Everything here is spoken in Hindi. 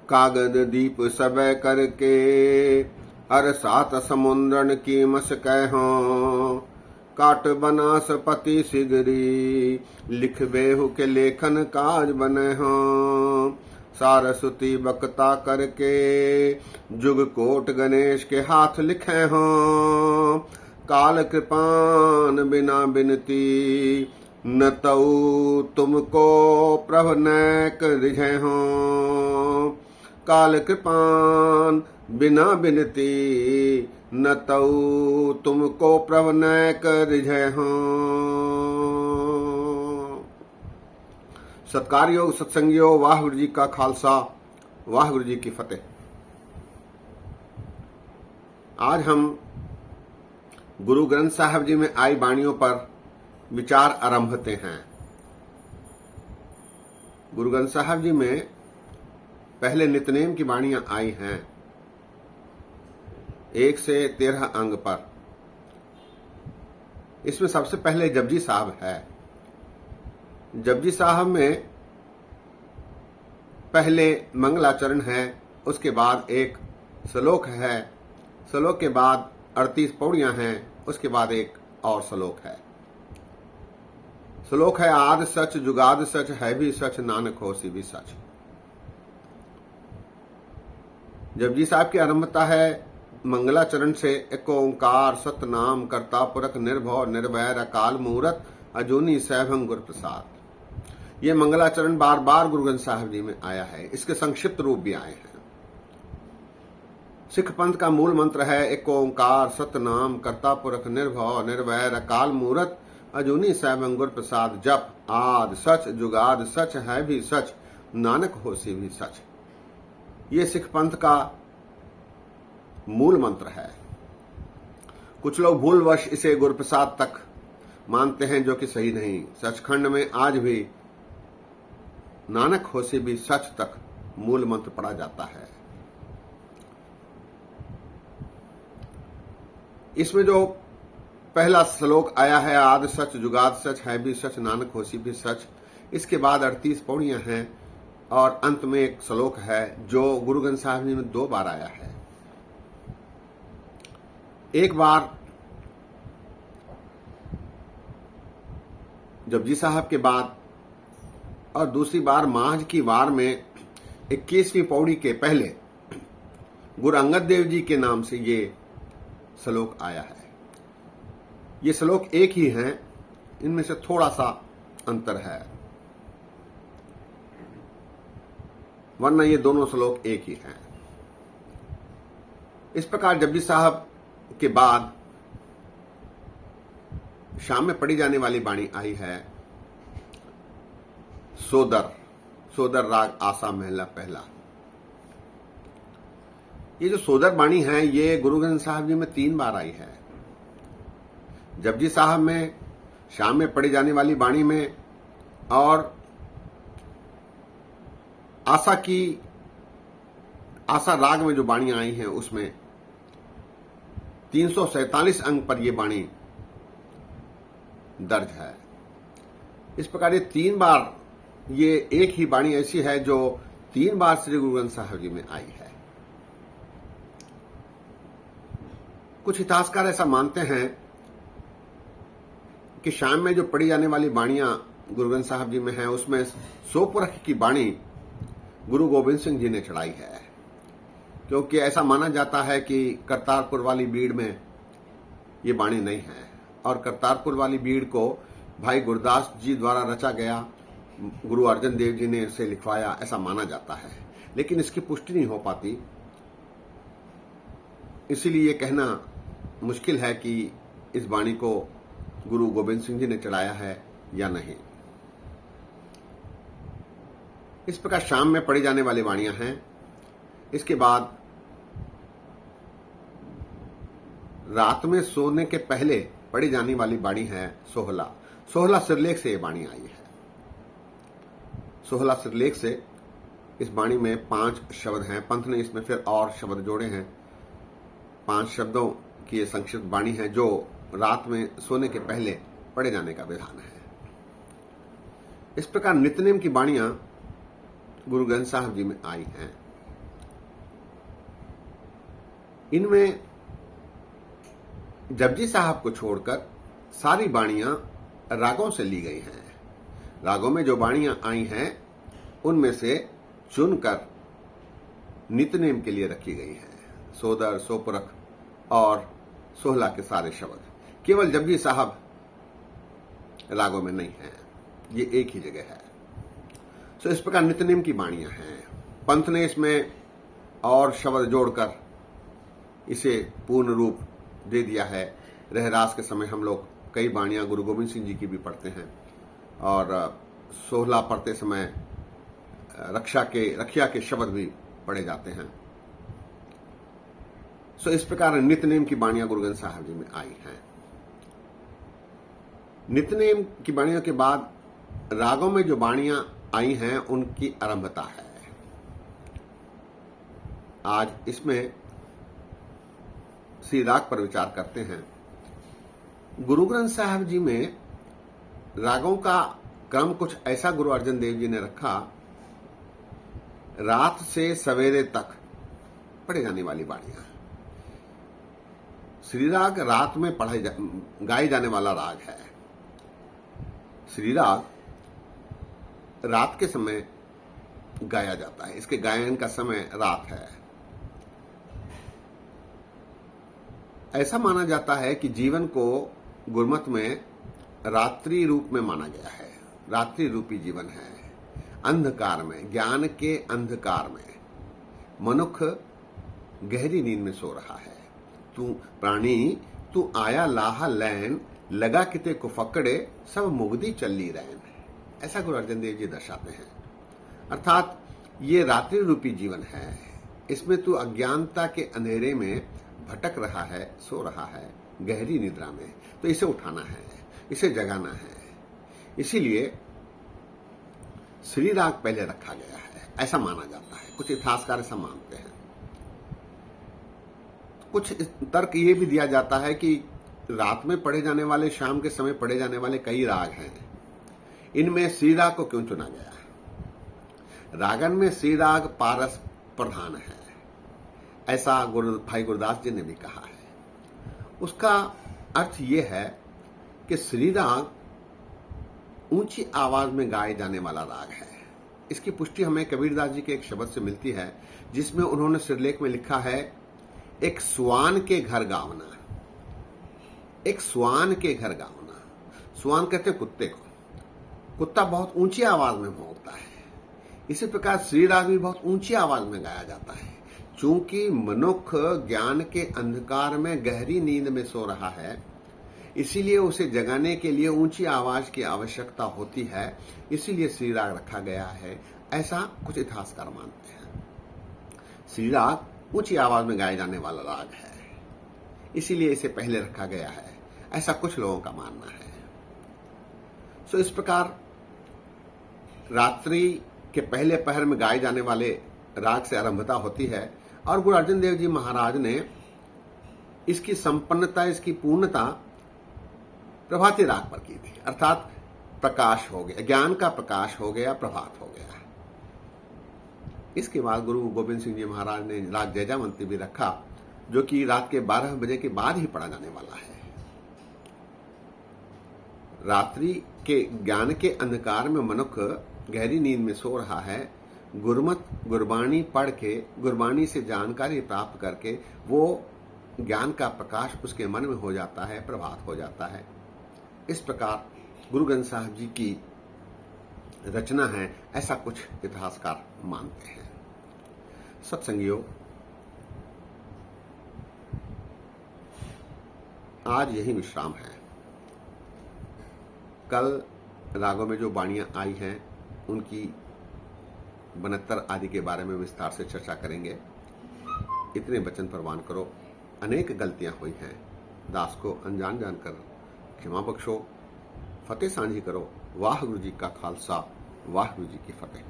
कागद दीप सब करके हर सात समुद्रन की मस कहो। काट बनासपति सिगरी लिख बेहु के लेखन काज बने हो। सारस्वती बक्ता करके जुग कोट गणेश के हाथ लिखे हो। काल कृपान बिना बिनती न तऊ तुमको प्रभ नैक रिझे हो। काल कृपान बिना बिनती न तऊ तुमको प्रभ नैक रिझे हो। सत्कारयोग सत्संगियो, वाहिगुरु जी का खालसा, वाहिगुरु जी की फतेह। आज हम गुरु ग्रंथ साहब जी में आई वाणियों पर विचार आरंभते हैं। गुरु ग्रंथ साहब जी में पहले नित्यनेम की वाणियां आई हैं 1 से 13 अंग पर। इसमें सबसे पहले जपजी साहब है। जपजी साहब में पहले मंगलाचरण है, उसके बाद एक श्लोक है, श्लोक के बाद 38 पौड़ियां हैं, उसके बाद एक और श्लोक है। श्लोक है आद सच जुगाद सच है भी सच नानक होसी भी सच। जपजी साहब की आरंभता है मंगलाचरण से। एक ओंकार सतनाम कर्ता पुरख निर्भव निर्वैर अकाल मूरत अजूनी सैभं गुर प्रसाद। ये मंगलाचरण बार बार गुरु ग्रंथ साहब जी में आया है। इसके संक्षिप्त रूप भी आए हैं। सिख पंथ का मूल मंत्र है एक ओंकार सतनाम कर्ता पुरख निर्भव निर्वैर अकाल मूरत अजूनी सैभं गुर प्रसाद। जप आद सच जुगाद सच है भी सच नानक होसी भी सच। ये सिख पंथ का मूल मंत्र है। कुछ लोग भूलवश इसे गुरप्रसाद तक मानते हैं, जो कि सही नहीं। सचखंड में आज भी नानक होसी भी सच तक मूल मंत्र पढ़ा जाता है। इसमें जो पहला श्लोक आया है आद सच जुगाद सच है भी सच नानक होसी भी सच, इसके बाद 38 पौड़ियां हैं और अंत में एक श्लोक है जो गुरु ग्रंथ साहब जी में 2 बार आया है। एक बार जपजी साहब के बाद और दूसरी बार माझ की वार में 21वीं पौड़ी के पहले गुरु अंगद देव जी के नाम से ये श्लोक आया है। ये श्लोक एक ही हैं, इनमें से थोड़ा सा अंतर है, वरना ये दोनों श्लोक एक ही हैं। इस प्रकार जपजी साहब के बाद शाम में पढ़ी जाने वाली वाणी आई है सोदर। सोदर राग आसा महला पहला। ये जो सोदर वाणी है ये गुरु ग्रंथ साहब जी में 3 बार आई है। जपजी साहब में, शाम में पढ़ी जाने वाली वाणी में और आशा राग में जो वाणियां आई हैं उसमें 347 अंग पर यह वाणी दर्ज है। इस प्रकार ये 3 बार, ये एक ही वाणी ऐसी है जो 3 बार श्री गुरु ग्रंथ साहब जी में आई है। कुछ इतिहासकार ऐसा मानते हैं कि शाम में जो पढ़ी जाने वाली वाणियां गुरु ग्रंथ साहब जी में है उसमें 100 पुरख की वाणी गुरु गोविंद सिंह जी ने चढ़ाई है, क्योंकि ऐसा माना जाता है कि करतारपुर वाली बीड़ में ये वाणी नहीं है और करतारपुर वाली बीड़ को भाई गुरदास जी द्वारा रचा गया, गुरु अर्जन देव जी ने इसे लिखवाया, ऐसा माना जाता है। लेकिन इसकी पुष्टि नहीं हो पाती, इसीलिए ये कहना मुश्किल है कि इस वाणी को गुरु गोविंद सिंह जी ने चढ़ाया है या नहीं। इस प्रकार शाम में पढ़ी जाने वाली वाणियां हैं। इसके बाद रात में सोने के पहले पढ़ी जाने वाली वाणी है सोहला। सोहला सिरलेख से ये वाणी आई है। सोहला सिरलेख से इस वाणी में 5 शब्द हैं। पंथ ने इसमें फिर और शब्द जोड़े हैं। 5 शब्दों की ये संक्षिप्त वाणी है जो रात में सोने के पहले पढ़े जाने का विधान है। इस प्रकार नित्यनेम की वाणियां गुरु ग्रंथ साहब जी में आई हैं, इनमें जपजी साहब को छोड़कर सारी बाणियां रागों से ली गई हैं। रागों में जो बाणियां आई हैं उनमें से चुनकर नित्यनेम के लिए रखी गई हैं। सोदर, सोपुरख और सोहला के सारे शब्द केवल जपजी साहब रागों में नहीं हैं, ये एक ही जगह है। सो इस प्रकार नित्यनेम की बाणियां हैं। पंथ ने इसमें और शब्द जोड़कर इसे पूर्ण रूप दे दिया है। रहरास के समय हम लोग कई बाणियां गुरु गोविंद सिंह जी की भी पढ़ते हैं और सोहला पढ़ते समय रखिया के शब्द भी पढ़े जाते हैं। सो इस प्रकार नित्यनेम की बाणियां गुरु ग्रंथ साहब जी में आई हैं। नित्यनेम की बाणियों के बाद रागों में जो बाणियां आई हैं उनकी आरंभता है। आज इसमें श्री राग पर विचार करते हैं। गुरु ग्रंथ साहब जी में रागों का क्रम कुछ ऐसा गुरु अर्जन देव जी ने रखा, रात से सवेरे तक पढ़े जाने वाली बाणियां। श्री राग रात में गाए जाने वाला राग है। श्री राग रात के समय गाया जाता है, इसके गायन का समय रात है। ऐसा माना जाता है कि जीवन को गुरमत में रात्रि रूप में माना गया है। रात्रि रूपी जीवन है। अंधकार में, ज्ञान के अंधकार में मनुष्य गहरी नींद में सो रहा है। तू प्राणी तू आया लाहा लैन, लगा किते को फकड़े सब मुगदी चली रैन। ऐसा गुरु अर्जन देव जी दर्शाते हैं। अर्थात ये रात्रि रूपी जीवन है, इसमें तू अज्ञानता के अंधेरे में भटक रहा है, सो रहा है गहरी निद्रा में, तो इसे उठाना है, इसे जगाना है। इसीलिए श्री राग पहले रखा गया है, ऐसा माना जाता है। कुछ इतिहासकार ऐसा मानते हैं। कुछ तर्क ये भी दिया जाता है कि रात में पढ़े जाने वाले, शाम के समय पढ़े जाने वाले कई राग हैं, इनमें श्री राग को क्यों चुना गया? रागन में श्री राग पारस प्रधान है, ऐसा भाई गुरदास जी ने भी कहा है। उसका अर्थ यह है कि श्री राग ऊंची आवाज में गाए जाने वाला राग है। इसकी पुष्टि हमें कबीरदास जी के एक शब्द से मिलती है, जिसमें उन्होंने सिरलेख में लिखा है, एक स्वान के घर गावना। एक स्वान के घर गावना। स्वान कहते कुत्ते को। कुत्ता बहुत ऊंची आवाज में भौंकता है। इसी प्रकार श्री राग भी बहुत ऊंची आवाज में गाया जाता है। चूंकि मनुष्य ज्ञान के अंधकार में गहरी नींद में सो रहा है, इसीलिए उसे जगाने के लिए ऊंची आवाज की आवश्यकता होती है। इसीलिए श्री राग रखा गया है, ऐसा कुछ इतिहासकार मानते हैं। श्री राग ऊंची आवाज में गाए जाने वाला राग है, इसीलिए इसे पहले रखा गया है, ऐसा कुछ लोगों का मानना है। सो इस प्रकार रात्रि के पहले पहर में गाए जाने वाले राग से आरंभता होती है और गुरु अर्जन देव जी महाराज ने इसकी संपन्नता, इसकी पूर्णता प्रभाती राग पर की थी। अर्थात प्रकाश हो गया, ज्ञान का प्रकाश हो गया, प्रभात हो गया। इसके बाद गुरु गोविंद सिंह जी महाराज ने राग जयजावंती भी रखा, जो कि रात के 12 बजे के बाद ही पढ़ा जाने वाला है। रात्रि के ज्ञान के अंधकार में मनुष्य गहरी नींद में सो रहा है। गुरमत गुरबाणी पढ़ के, गुरबाणी से जानकारी प्राप्त करके वो ज्ञान का प्रकाश उसके मन में हो जाता है, प्रभात हो जाता है। इस प्रकार गुरु ग्रंथ साहब जी की रचना है, ऐसा कुछ इतिहासकार मानते हैं। सत्संगियों, आज यही विश्राम है। कल रागों में जो बाणियां आई हैं उनकी 72 आदि के बारे में विस्तार से चर्चा करेंगे। इतने वचन प्रवान करो। अनेक गलतियां हुई हैं, दास को अनजान जानकर क्षमा बख्शो। फतेह सांझी करो। वाहिगुरु जी का खालसा, वाहिगुरु जी की फतेह।